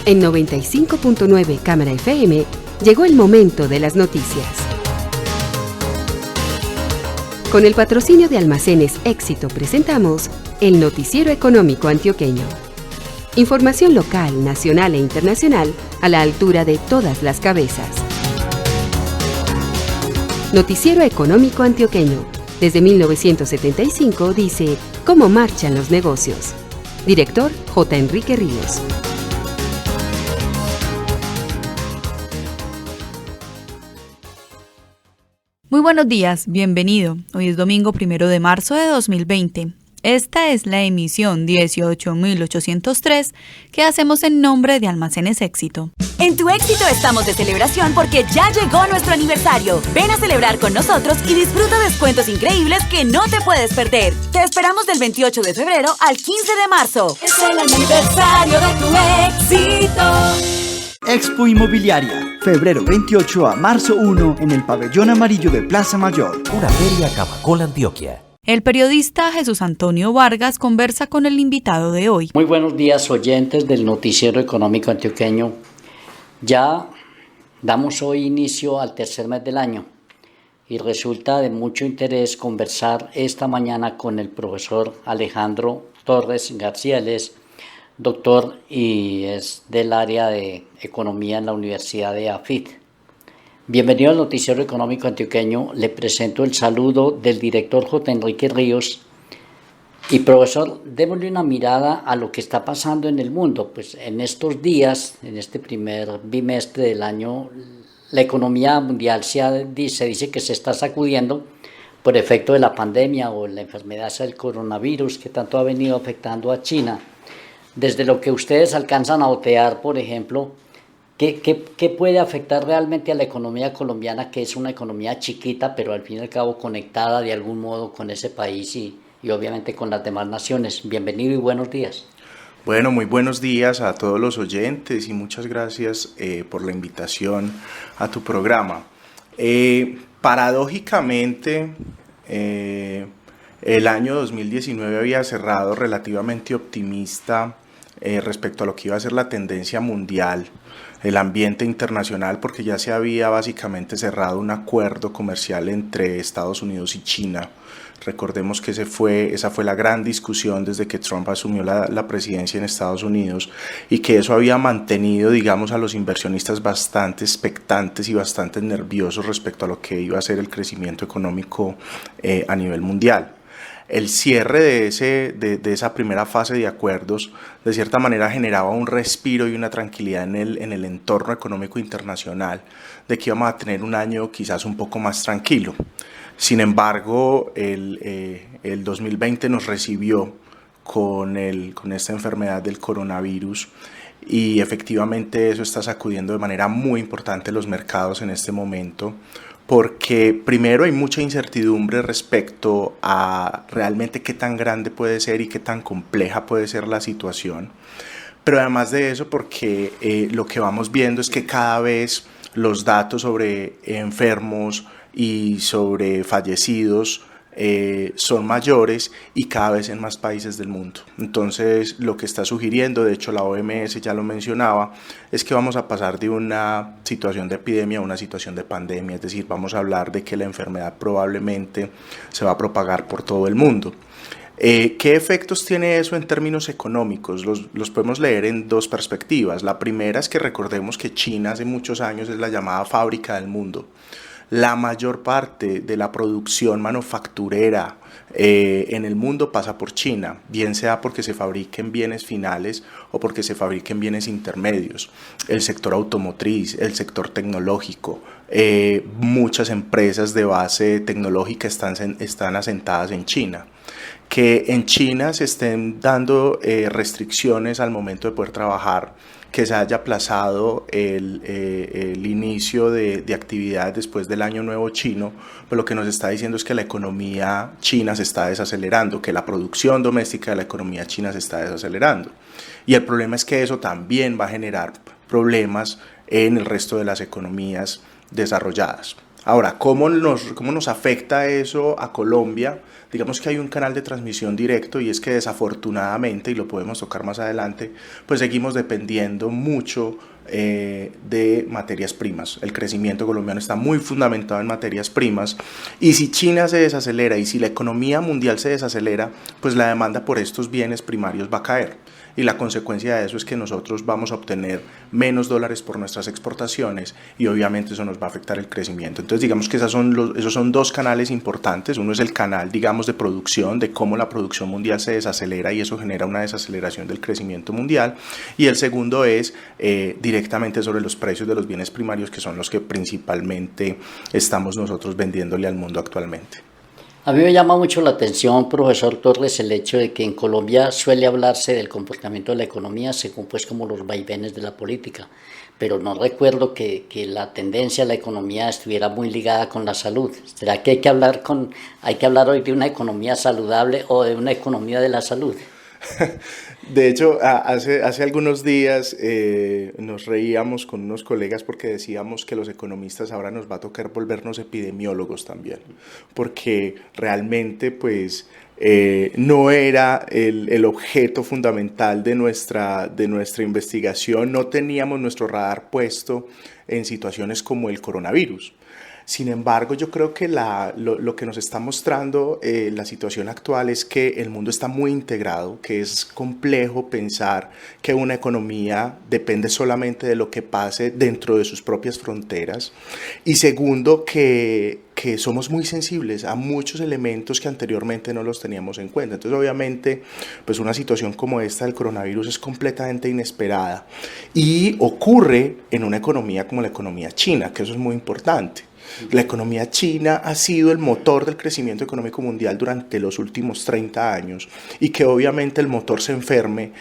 En 95.9 Cámara FM llegó el momento de las noticias. Con el patrocinio de Almacenes Éxito presentamos el Noticiero Económico Antioqueño. Información local, nacional e internacional a la altura de todas las cabezas. Noticiero Económico Antioqueño. Desde 1975 dice cómo marchan los negocios. Director J. Enrique Ríos. Muy buenos días, bienvenido. Hoy es domingo 1 de marzo de 2020. Esta es la emisión 18.803 que hacemos en nombre de Almacenes Éxito. En Tu Éxito estamos de celebración porque ya llegó nuestro aniversario. Ven a celebrar con nosotros y disfruta descuentos increíbles que no te puedes perder. Te esperamos del 28 de febrero al 15 de marzo. Es el aniversario de Tu Éxito. Expo Inmobiliaria, febrero 28 a marzo 1 en el Pabellón Amarillo de Plaza Mayor. Una feria Camacol, Antioquia. El periodista Jesús Antonio Vargas conversa con el invitado de hoy. Muy buenos días, oyentes del Noticiero Económico Antioqueño. Ya damos hoy inicio al tercer mes del año y resulta de mucho interés conversar esta mañana con el profesor Alejandro Torres García. Él es doctor y es del área de economía en la Universidad de AFIT. Bienvenido al Noticiero Económico Antioqueño. Le presento el saludo del director J. Enrique Ríos. Y profesor, démosle una mirada a lo que está pasando en el mundo. Pues en estos días, en este primer bimestre del año, la economía mundial se dice que se está sacudiendo por efecto de la pandemia o la enfermedad del coronavirus que tanto ha venido afectando a China. Desde lo que ustedes alcanzan a otear, por ejemplo, ¿Qué puede afectar realmente a la economía colombiana, que es una economía chiquita, pero al fin y al cabo conectada de algún modo con ese país y obviamente con las demás naciones? Bienvenido y buenos días. Bueno, muy buenos días a todos los oyentes y muchas gracias por la invitación a tu programa. Paradójicamente, el año 2019 había cerrado relativamente optimista respecto a lo que iba a ser la tendencia mundial, el ambiente internacional, porque ya se había básicamente cerrado un acuerdo comercial entre Estados Unidos y China. Recordemos que esa fue la gran discusión desde que Trump asumió la presidencia en Estados Unidos y que eso había mantenido, digamos, a los inversionistas bastante expectantes y bastante nerviosos respecto a lo que iba a ser el crecimiento económico a nivel mundial. El cierre de esa primera fase de acuerdos de cierta manera generaba un respiro y una tranquilidad en el entorno económico internacional de que íbamos a tener un año quizás un poco más tranquilo. Sin embargo, el 2020 nos recibió con esta enfermedad del coronavirus y efectivamente eso está sacudiendo de manera muy importante los mercados en este momento, porque primero hay mucha incertidumbre respecto a realmente qué tan grande puede ser y qué tan compleja puede ser la situación, pero además de eso porque lo que vamos viendo es que cada vez los datos sobre enfermos y sobre fallecidos son mayores y cada vez en más países del mundo. Entonces lo que está sugiriendo, de hecho la OMS ya lo mencionaba, es que vamos a pasar de una situación de epidemia a una situación de pandemia, es decir, vamos a hablar de que la enfermedad probablemente se va a propagar por todo el mundo. ¿Qué efectos tiene eso en términos económicos? Los podemos leer en dos perspectivas. La primera es que recordemos que China hace muchos años es la llamada fábrica del mundo. La mayor parte de la producción manufacturera en el mundo pasa por China, bien sea porque se fabriquen bienes finales o porque se fabriquen bienes intermedios. El sector automotriz, el sector tecnológico, muchas empresas de base tecnológica están asentadas en China. Que en China se estén dando restricciones al momento de poder trabajar, que se haya aplazado el inicio de actividades después del Año Nuevo chino, pues lo que nos está diciendo es que la economía china se está desacelerando, que la producción doméstica de la economía china se está desacelerando. Y el problema es que eso también va a generar problemas en el resto de las economías desarrolladas. Ahora, ¿cómo nos afecta eso a Colombia digamos que hay un canal de transmisión directo, y es que desafortunadamente, y lo podemos tocar más adelante, pues seguimos dependiendo mucho de materias primas. El crecimiento colombiano está muy fundamentado en materias primas, y si China se desacelera y si la economía mundial se desacelera, pues la demanda por estos bienes primarios va a caer, y la consecuencia de eso es que nosotros vamos a obtener menos dólares por nuestras exportaciones, y obviamente eso nos va a afectar el crecimiento. Entonces digamos que esos son dos canales importantes. Uno es el canal, digamos, de producción, de cómo la producción mundial se desacelera y eso genera una desaceleración del crecimiento mundial, y el segundo es directamente sobre los precios de los bienes primarios, que son los que principalmente estamos nosotros vendiéndole al mundo actualmente. A mí me llama mucho la atención, profesor Torres, el hecho de que en Colombia suele hablarse del comportamiento de la economía según pues como los vaivenes de la política, pero no recuerdo que la tendencia de la economía estuviera muy ligada con la salud. ¿Será que hay que hablar hoy de una economía saludable o de una economía de la salud? De hecho, hace algunos días nos reíamos con unos colegas porque decíamos que los economistas ahora nos va a tocar volvernos epidemiólogos también, porque realmente pues no era el objeto fundamental de nuestra investigación. No teníamos nuestro radar puesto en situaciones como el coronavirus. Sin embargo, yo creo que lo que nos está mostrando la situación actual es que el mundo está muy integrado, que es complejo pensar que una economía depende solamente de lo que pase dentro de sus propias fronteras. Y segundo, que somos muy sensibles a muchos elementos que anteriormente no los teníamos en cuenta. Entonces, obviamente, pues una situación como esta del coronavirus es completamente inesperada y ocurre en una economía como la economía china, que eso es muy importante. La economía china ha sido el motor del crecimiento económico mundial durante los últimos 30 años, y que obviamente el motor se enferme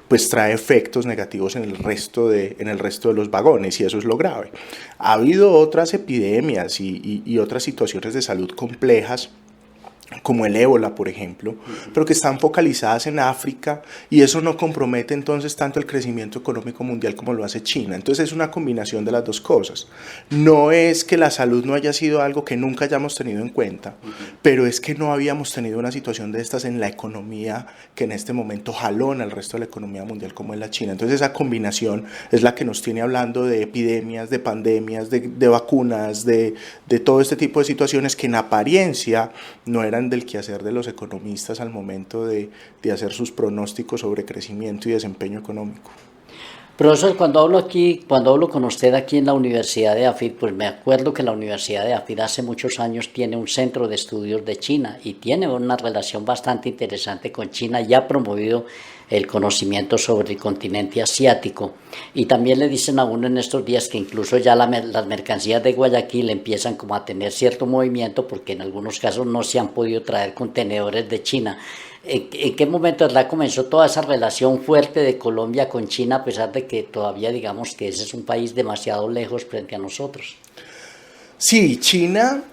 pues trae efectos negativos en el resto de los vagones, y eso es lo grave. Ha habido otras epidemias y otras situaciones de salud complejas, como el ébola, por ejemplo, pero que están focalizadas en África, y eso no compromete entonces tanto el crecimiento económico mundial como lo hace China. Entonces es una combinación de las dos cosas. No es que la salud no haya sido algo que nunca hayamos tenido en cuenta, pero es que no habíamos tenido una situación de estas en la economía que en este momento jalona al resto de la economía mundial, como es la China. Entonces esa combinación es la que nos tiene hablando de epidemias, de pandemias, de vacunas, de todo este tipo de situaciones que en apariencia no eran del quehacer de los economistas al momento de hacer sus pronósticos sobre crecimiento y desempeño económico. Profesor, cuando hablo con usted aquí en la Universidad de AFID, pues me acuerdo que la Universidad de AFID hace muchos años tiene un centro de estudios de China y tiene una relación bastante interesante con China, y ha promovido el conocimiento sobre el continente asiático. Y también le dicen a uno en estos días que incluso ya las mercancías de Guayaquil empiezan como a tener cierto movimiento, porque en algunos casos no se han podido traer contenedores de China. ¿En qué momento, verdad, comenzó toda esa relación fuerte de Colombia con China, a pesar de que todavía digamos que ese es un país demasiado lejos frente a nosotros? Sí, China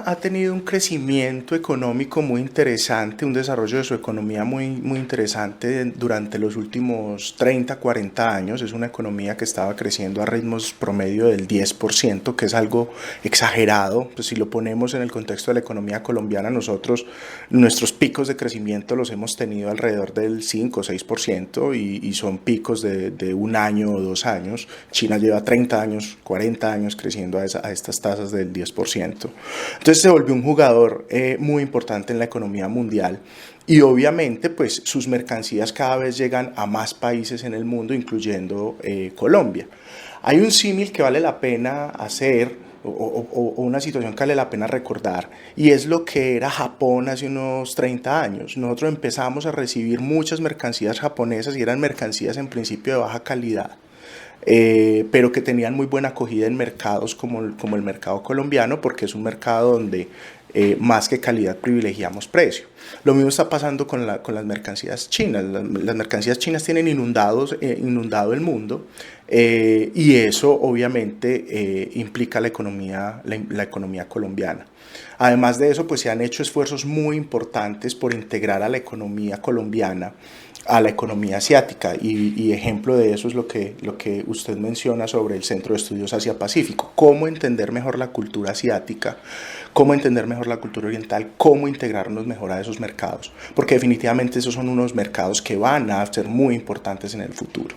ha tenido un crecimiento económico muy interesante, un desarrollo de su economía muy interesante durante los últimos 30, 40 años. Es una economía que estaba creciendo a ritmos promedio del 10%, que es algo exagerado. Pues si lo ponemos en el contexto de la economía colombiana, nuestros picos de crecimiento los hemos tenido alrededor del 5 o 6%, y son picos de un año o 2 años. China lleva 30 años, 40 años creciendo a estas tasas del 10%. Entonces se volvió un jugador muy importante en la economía mundial, y obviamente pues sus mercancías cada vez llegan a más países en el mundo, incluyendo Colombia. Hay un símil que vale la pena hacer, o una situación que vale la pena recordar, y es lo que era Japón hace unos 30 años. Nosotros empezamos a recibir muchas mercancías japonesas, y eran mercancías en principio de baja calidad, pero que tenían muy buena acogida en mercados como el mercado colombiano, porque es un mercado donde más que calidad privilegiamos precio. Lo mismo está pasando con las mercancías chinas. Las mercancías chinas tienen inundado el mundo, y eso obviamente implica la economía colombiana. Además de eso, pues se han hecho esfuerzos muy importantes por integrar a la economía colombiana a la economía asiática, y ejemplo de eso es lo que usted menciona sobre el Centro de Estudios Asia-Pacífico. cómo entender mejor la cultura asiática, cómo entender mejor la cultura oriental, cómo integrarnos mejor a esos mercados, porque definitivamente esos son unos mercados que van a ser muy importantes en el futuro.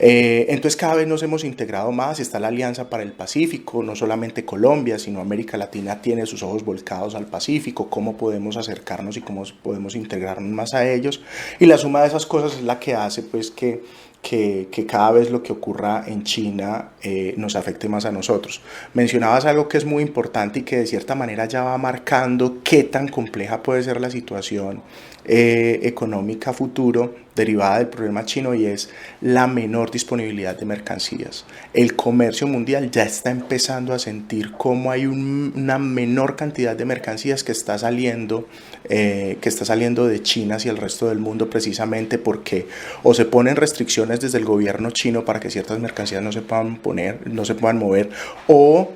Entonces cada vez nos hemos integrado más, está la Alianza para el Pacífico, no solamente Colombia, sino América Latina tiene sus ojos volcados al Pacífico, cómo podemos acercarnos y cómo podemos integrarnos más a ellos, y la suma de esas cosas es la que hace pues que cada vez lo que ocurra en China nos afecte más a nosotros. Mencionabas algo que es muy importante y que de cierta manera ya va marcando qué tan compleja puede ser la situación económica futuro derivada del problema chino, y es la menor disponibilidad de mercancías. El comercio mundial ya está empezando a sentir cómo hay una menor cantidad de mercancías que está saliendo de China hacia el resto del mundo, precisamente porque o se ponen restricciones desde el gobierno chino para que ciertas mercancías no se puedan mover, o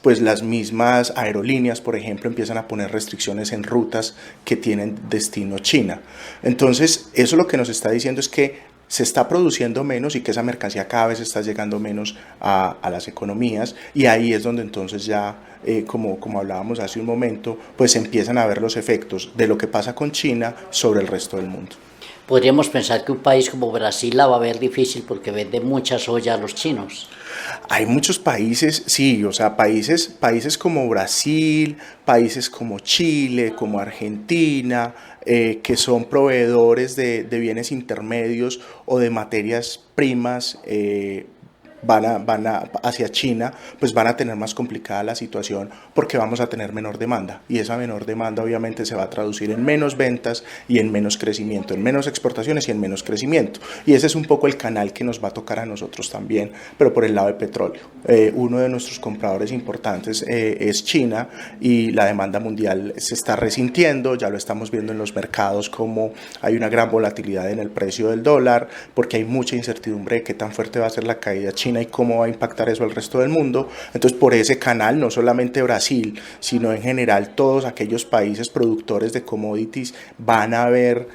pues las mismas aerolíneas, por ejemplo, empiezan a poner restricciones en rutas que tienen destino China. Entonces, eso lo que nos está diciendo es que se está produciendo menos y que esa mercancía cada vez está llegando menos a las economías, y ahí es donde entonces ya, como hablábamos hace un momento, pues empiezan a ver los efectos de lo que pasa con China sobre el resto del mundo. Podríamos pensar que un país como Brasil la va a ver difícil porque vende mucha soya a los chinos. Hay muchos países, sí, o sea, países como Brasil, países como Chile, como Argentina, que son proveedores de bienes intermedios o de materias primas hacia China, pues van a tener más complicada la situación porque vamos a tener menor demanda, y esa menor demanda obviamente se va a traducir en menos ventas y en menos crecimiento, en menos exportaciones y en menos crecimiento, y ese es un poco el canal que nos va a tocar a nosotros también, pero por el lado de petróleo. Uno de nuestros compradores importantes es China, y la demanda mundial se está resintiendo, ya lo estamos viendo en los mercados como hay una gran volatilidad en el precio del dólar, porque hay mucha incertidumbre de qué tan fuerte va a ser la caída china y cómo va a impactar eso al resto del mundo. Entonces, por ese canal, no solamente Brasil, sino en general todos aquellos países productores de commodities van a ver,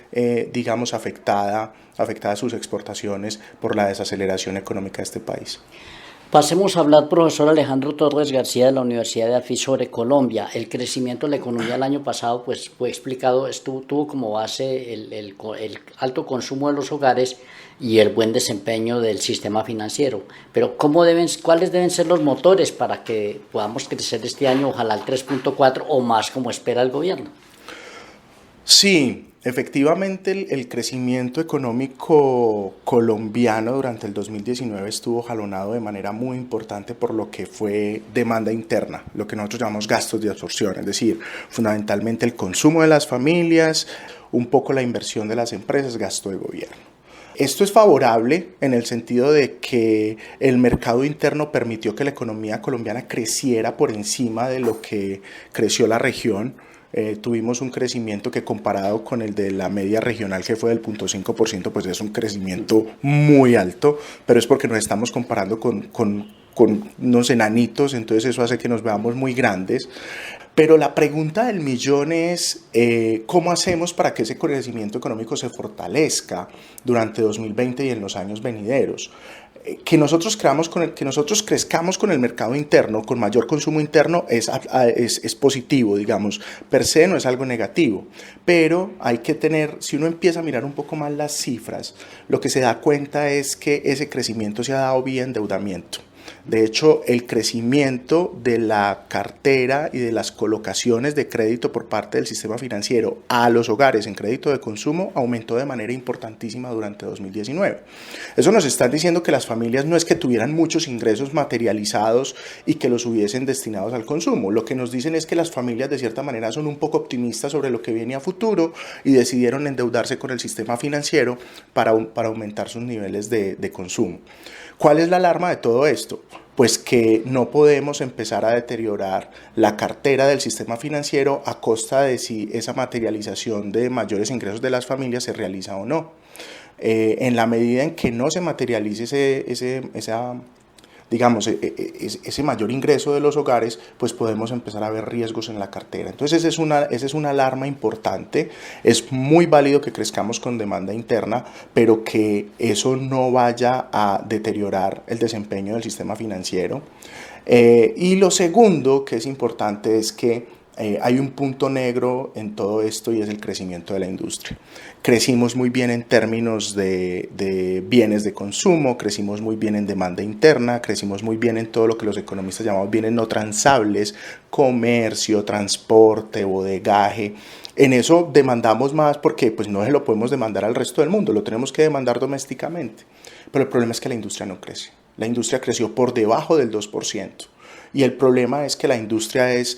afectadas sus exportaciones por la desaceleración económica de este país. Pasemos a hablar, profesor Alejandro Torres García de la Universidad de Alfi, sobre Colombia. El crecimiento de la economía el año pasado pues fue explicado, tuvo como base el alto consumo de los hogares y el buen desempeño del sistema financiero. Pero ¿cuáles deben ser los motores para que podamos crecer este año, ojalá al 3.4 o más como espera el gobierno? Sí, efectivamente el crecimiento económico colombiano durante el 2019 estuvo jalonado de manera muy importante por lo que fue demanda interna, lo que nosotros llamamos gastos de absorción, es decir, fundamentalmente el consumo de las familias, un poco la inversión de las empresas, gasto de gobierno. Esto es favorable en el sentido de que el mercado interno permitió que la economía colombiana creciera por encima de lo que creció la región. Tuvimos un crecimiento que, comparado con el de la media regional, que fue del 0.5%, pues es un crecimiento muy alto, pero es porque nos estamos comparando con unos enanitos, entonces eso hace que nos veamos muy grandes. Pero la pregunta del millón es ¿cómo hacemos para que ese crecimiento económico se fortalezca durante 2020 y en los años venideros? Que nosotros crezcamos con el mercado interno, con mayor consumo interno, es positivo, digamos, per se no es algo negativo, pero hay que tener, si uno empieza a mirar un poco más las cifras, lo que se da cuenta es que ese crecimiento se ha dado vía endeudamiento. De hecho, el crecimiento de la cartera y de las colocaciones de crédito por parte del sistema financiero a los hogares en crédito de consumo aumentó de manera importantísima durante 2019. Eso nos está diciendo que las familias no es que tuvieran muchos ingresos materializados y que los hubiesen destinados al consumo. Lo que nos dicen es que las familias de cierta manera son un poco optimistas sobre lo que viene a futuro y decidieron endeudarse con el sistema financiero para aumentar sus niveles de consumo. ¿Cuál es la alarma de todo esto? Pues que no podemos empezar a deteriorar la cartera del sistema financiero a costa de si esa materialización de mayores ingresos de las familias se realiza o no. En la medida en que no se materialice ese mayor ingreso de los hogares, pues podemos empezar a ver riesgos en la cartera. Entonces esa es una alarma importante. Es muy válido que crezcamos con demanda interna, pero que eso no vaya a deteriorar el desempeño del sistema financiero. Y lo segundo que es importante es que hay un punto negro en todo esto y es el crecimiento de la industria. Crecimos muy bien en términos de bienes de consumo, crecimos muy bien en demanda interna, crecimos muy bien en todo lo que los economistas llamamos bienes no transables, comercio, transporte, bodegaje. En eso demandamos más porque pues, no se lo podemos demandar al resto del mundo, lo tenemos que demandar domésticamente. Pero el problema es que la industria no crece. La industria creció por debajo del 2%. Y el problema es que la industria es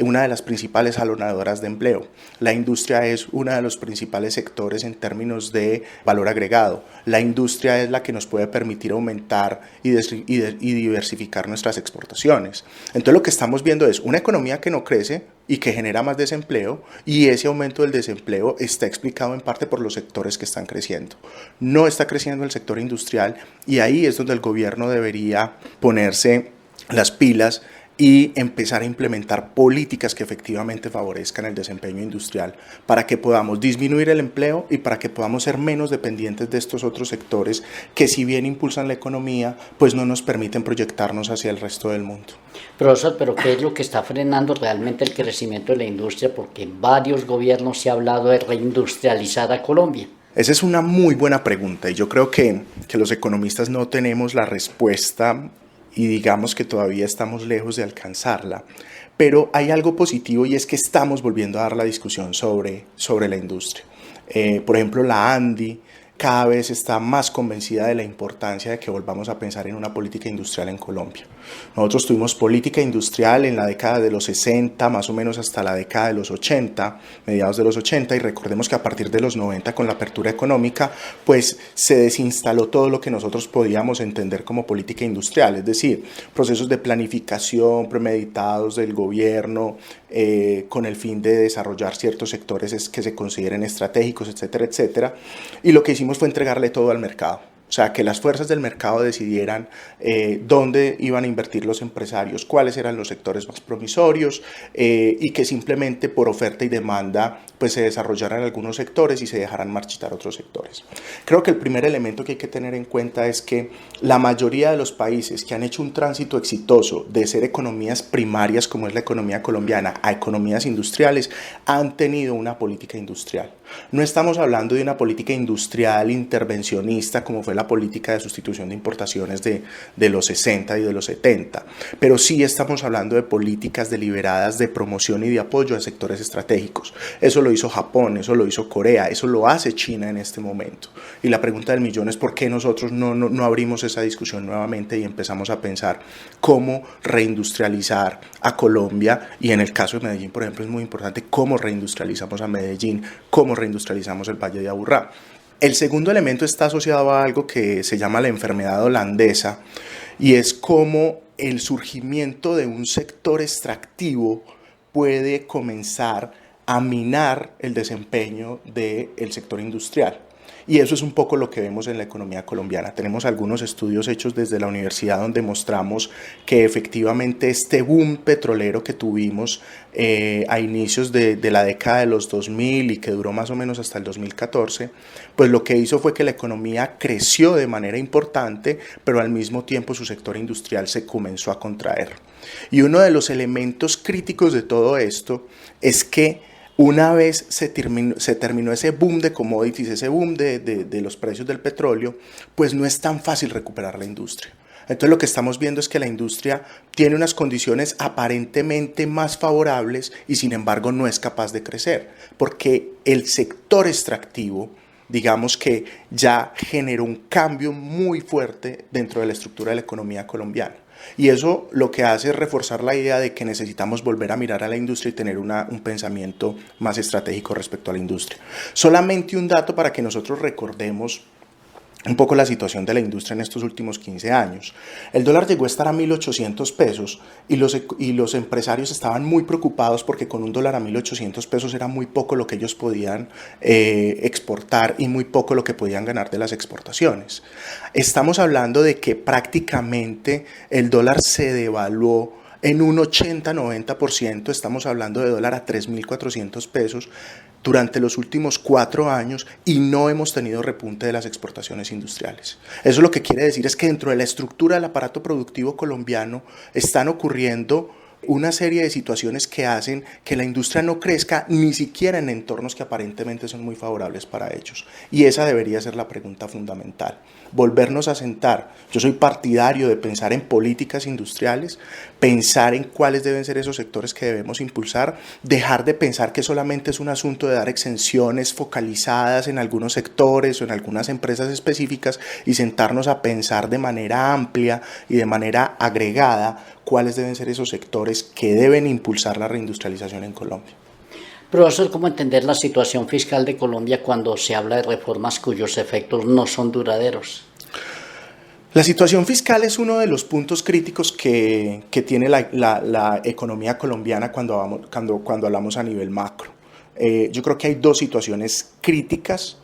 una de las principales jalonadoras de empleo. La industria es uno de los principales sectores en términos de valor agregado. La industria es la que nos puede permitir aumentar y diversificar nuestras exportaciones. Entonces lo que estamos viendo es una economía que no crece y que genera más desempleo, y ese aumento del desempleo está explicado en parte por los sectores que están creciendo. No está creciendo el sector industrial y ahí es donde el gobierno debería ponerse las pilas y empezar a implementar políticas que efectivamente favorezcan el desempeño industrial para que podamos disminuir el empleo y para que podamos ser menos dependientes de estos otros sectores que, si bien impulsan la economía, pues no nos permiten proyectarnos hacia el resto del mundo. Profesor, pero ¿qué es lo que está frenando realmente el crecimiento de la industria? Porque en varios gobiernos se ha hablado de reindustrializar a Colombia. Esa es una muy buena pregunta y yo creo que los economistas no tenemos la respuesta y digamos que todavía estamos lejos de alcanzarla. Pero hay algo positivo y es que estamos volviendo a dar la discusión sobre la industria. Por ejemplo, la ANDI cada vez está más convencida de la importancia de que volvamos a pensar en una política industrial en Colombia. Nosotros tuvimos política industrial en la década de los 60, más o menos hasta la década de los 80, mediados de los 80, y recordemos que a partir de los 90, con la apertura económica, pues se desinstaló todo lo que nosotros podíamos entender como política industrial, es decir, procesos de planificación premeditados del gobierno, con el fin de desarrollar ciertos sectores que se consideren estratégicos, etcétera, etcétera. Y lo que hicimos fue entregarle todo al mercado. O sea, que las fuerzas del mercado decidieran dónde iban a invertir los empresarios, cuáles eran los sectores más promisorios, y que simplemente por oferta y demanda pues se desarrollaran algunos sectores y se dejaran marchitar otros sectores. Creo que el primer elemento que hay que tener en cuenta es que la mayoría de los países que han hecho un tránsito exitoso de ser economías primarias, como es la economía colombiana, a economías industriales, han tenido una política industrial. No estamos hablando de una política industrial intervencionista como fue la política de sustitución de importaciones de los 60 y de los 70, pero sí estamos hablando de políticas deliberadas de promoción y de apoyo a sectores estratégicos. Eso lo hizo Japón, eso lo hizo Corea, eso lo hace China en este momento. Y la pregunta del millón es ¿por qué nosotros no abrimos esa discusión nuevamente y empezamos a pensar cómo reindustrializar a Colombia? Y en el caso de Medellín, por ejemplo, es muy importante cómo reindustrializamos a Medellín, cómo reindustrializamos el Valle de Aburrá. El segundo elemento está asociado a algo que se llama la enfermedad holandesa y es cómo el surgimiento de un sector extractivo puede comenzar a minar el desempeño del sector industrial. Y eso es un poco lo que vemos en la economía colombiana. Tenemos algunos estudios hechos desde la universidad donde mostramos que efectivamente este boom petrolero que tuvimos a inicios de la década de los 2000 y que duró más o menos hasta el 2014, pues lo que hizo fue que la economía creció de manera importante, pero al mismo tiempo su sector industrial se comenzó a contraer. Y uno de los elementos críticos de todo esto es que una vez se terminó ese boom de commodities, ese boom de los precios del petróleo, pues no es tan fácil recuperar la industria. Entonces lo que estamos viendo es que la industria tiene unas condiciones aparentemente más favorables y sin embargo no es capaz de crecer, porque el sector extractivo, digamos que ya generó un cambio muy fuerte dentro de la estructura de la economía colombiana. Y eso lo que hace es reforzar la idea de que necesitamos volver a mirar a la industria y tener un pensamiento más estratégico respecto a la industria. Solamente un dato para que nosotros recordemos un poco la situación de la industria en estos últimos 15 años. El dólar llegó a estar a 1.800 pesos y los empresarios estaban muy preocupados porque con un dólar a 1.800 pesos era muy poco lo que ellos podían exportar y muy poco lo que podían ganar de las exportaciones. Estamos hablando de que prácticamente el dólar se devaluó en un 80-90%, estamos hablando de dólar a 3.400 pesos, durante los últimos 4 años y no hemos tenido repunte de las exportaciones industriales. Eso lo que quiere decir es que dentro de la estructura del aparato productivo colombiano están ocurriendo una serie de situaciones que hacen que la industria no crezca ni siquiera en entornos que aparentemente son muy favorables para ellos. Y esa debería ser la pregunta fundamental. Volvernos a sentar. Yo soy partidario de pensar en políticas industriales, pensar en cuáles deben ser esos sectores que debemos impulsar, dejar de pensar que solamente es un asunto de dar exenciones focalizadas en algunos sectores o en algunas empresas específicas y sentarnos a pensar de manera amplia y de manera agregada cuáles deben ser esos sectores que deben impulsar la reindustrialización en Colombia. Profesor, ¿cómo entender la situación fiscal de Colombia cuando se habla de reformas cuyos efectos no son duraderos? La situación fiscal es uno de los puntos críticos que tiene la economía colombiana cuando hablamos a nivel macro. Yo creo que hay 2 situaciones críticas.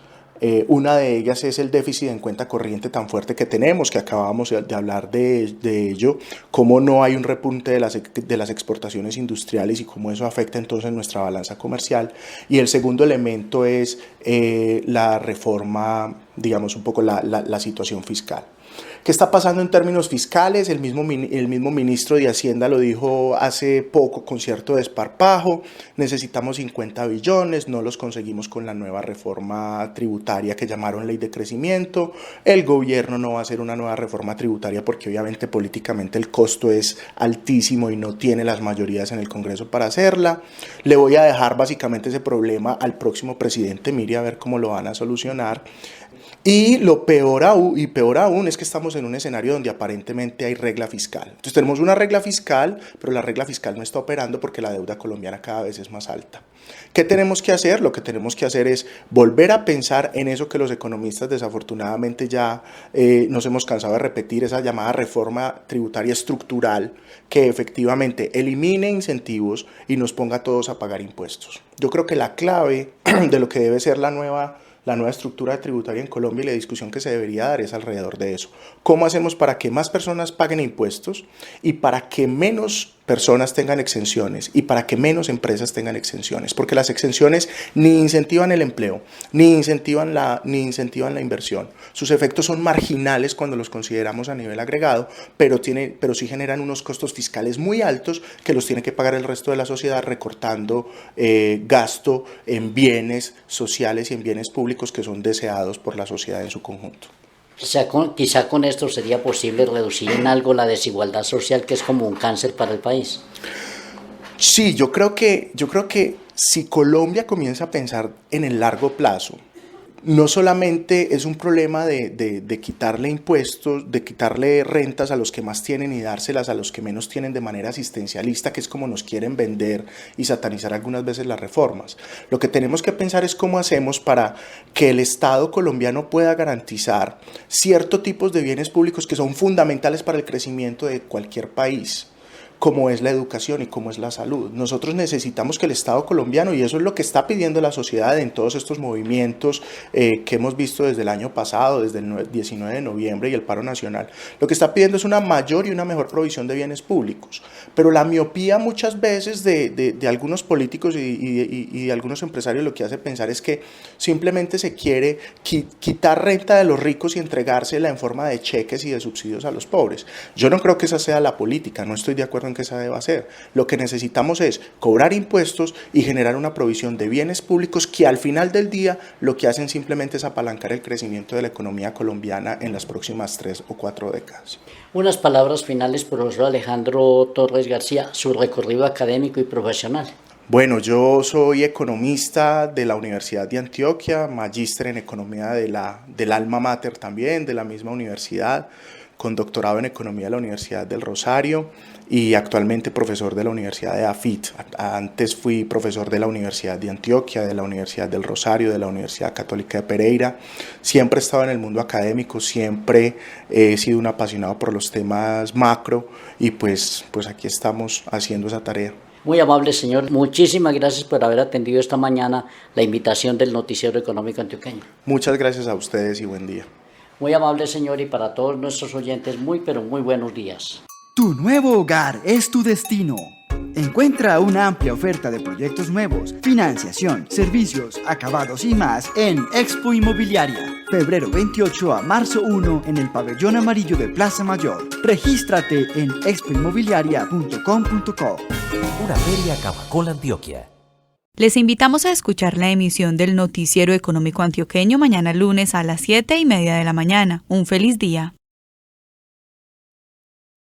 Una de ellas es el déficit en cuenta corriente tan fuerte que tenemos, que acabábamos de hablar de ello, cómo no hay un repunte de las exportaciones industriales y cómo eso afecta entonces nuestra balanza comercial. Y el segundo elemento es la reforma, digamos un poco la situación fiscal. ¿Qué está pasando en términos fiscales? El mismo ministro de Hacienda lo dijo hace poco con cierto desparpajo: necesitamos 50 billones, no los conseguimos con la nueva reforma tributaria que llamaron Ley de Crecimiento, el gobierno no va a hacer una nueva reforma tributaria porque obviamente políticamente el costo es altísimo y no tiene las mayorías en el Congreso para hacerla. Le voy a dejar básicamente ese problema al próximo presidente, mire a ver cómo lo van a solucionar. Y peor aún es que estamos en un escenario donde aparentemente hay regla fiscal. Entonces tenemos una regla fiscal, pero la regla fiscal no está operando porque la deuda colombiana cada vez es más alta. ¿Qué tenemos que hacer? Lo que tenemos que hacer es volver a pensar en eso que los economistas desafortunadamente ya nos hemos cansado de repetir, esa llamada reforma tributaria estructural que efectivamente elimine incentivos y nos ponga a todos a pagar impuestos. Yo creo que la clave de lo que debe ser la nueva estructura tributaria en Colombia y la discusión que se debería dar es alrededor de eso. ¿Cómo hacemos para que más personas paguen impuestos y para que menos personas tengan exenciones y para que menos empresas tengan exenciones? Porque las exenciones ni incentivan el empleo, ni incentivan la inversión. Sus efectos son marginales cuando los consideramos a nivel agregado, pero sí generan unos costos fiscales muy altos que los tiene que pagar el resto de la sociedad recortando gasto en bienes sociales y en bienes públicos que son deseados por la sociedad en su conjunto. Quizá con esto sería posible reducir en algo la desigualdad social, que es como un cáncer para el país. Sí, yo creo que si Colombia comienza a pensar en el largo plazo, no solamente es un problema de quitarle impuestos, de quitarle rentas a los que más tienen y dárselas a los que menos tienen de manera asistencialista, que es como nos quieren vender y satanizar algunas veces las reformas. Lo que tenemos que pensar es cómo hacemos para que el Estado colombiano pueda garantizar ciertos tipos de bienes públicos que son fundamentales para el crecimiento de cualquier país, como es la educación y como es la salud. Nosotros necesitamos que el Estado colombiano, y eso es lo que está pidiendo la sociedad en todos estos movimientos que hemos visto desde el año pasado, desde el 19 de noviembre y el paro nacional, lo que está pidiendo es una mayor y una mejor provisión de bienes públicos. Pero la miopía muchas veces de algunos políticos y de algunos empresarios lo que hace pensar es que simplemente se quiere quitar renta de los ricos y entregársela en forma de cheques y de subsidios a los pobres. Yo no creo que esa sea la política, no estoy de acuerdo en que esa deba ser. Lo que necesitamos es cobrar impuestos y generar una provisión de bienes públicos que al final del día lo que hacen simplemente es apalancar el crecimiento de la economía colombiana en las próximas 3 o 4 décadas. Unas palabras finales, profesor Alejandro Torres García, su recorrido académico y profesional. Bueno, yo soy economista de la Universidad de Antioquia, magíster en economía del alma mater también, de la misma universidad, con doctorado en economía de la Universidad del Rosario y actualmente profesor de la Universidad de AFIT. Antes fui profesor de la Universidad de Antioquia, de la Universidad del Rosario, de la Universidad Católica de Pereira. Siempre he estado en el mundo académico, siempre he sido un apasionado por los temas macro y pues aquí estamos haciendo esa tarea. Muy amable, señor. Muchísimas gracias por haber atendido esta mañana la invitación del Noticiero Económico Antioqueño. Muchas gracias a ustedes y buen día. Muy amable, señor, y para todos nuestros oyentes, muy pero muy buenos días. Tu nuevo hogar es tu destino. Encuentra una amplia oferta de proyectos nuevos, financiación, servicios, acabados y más en Expo Inmobiliaria. Febrero 28 a marzo 1 en el Pabellón Amarillo de Plaza Mayor. Regístrate en expoinmobiliaria.com.co. Una feria Camacol Antioquia. Les invitamos a escuchar la emisión del Noticiero Económico Antioqueño mañana lunes a las 7:30 de la mañana. Un feliz día.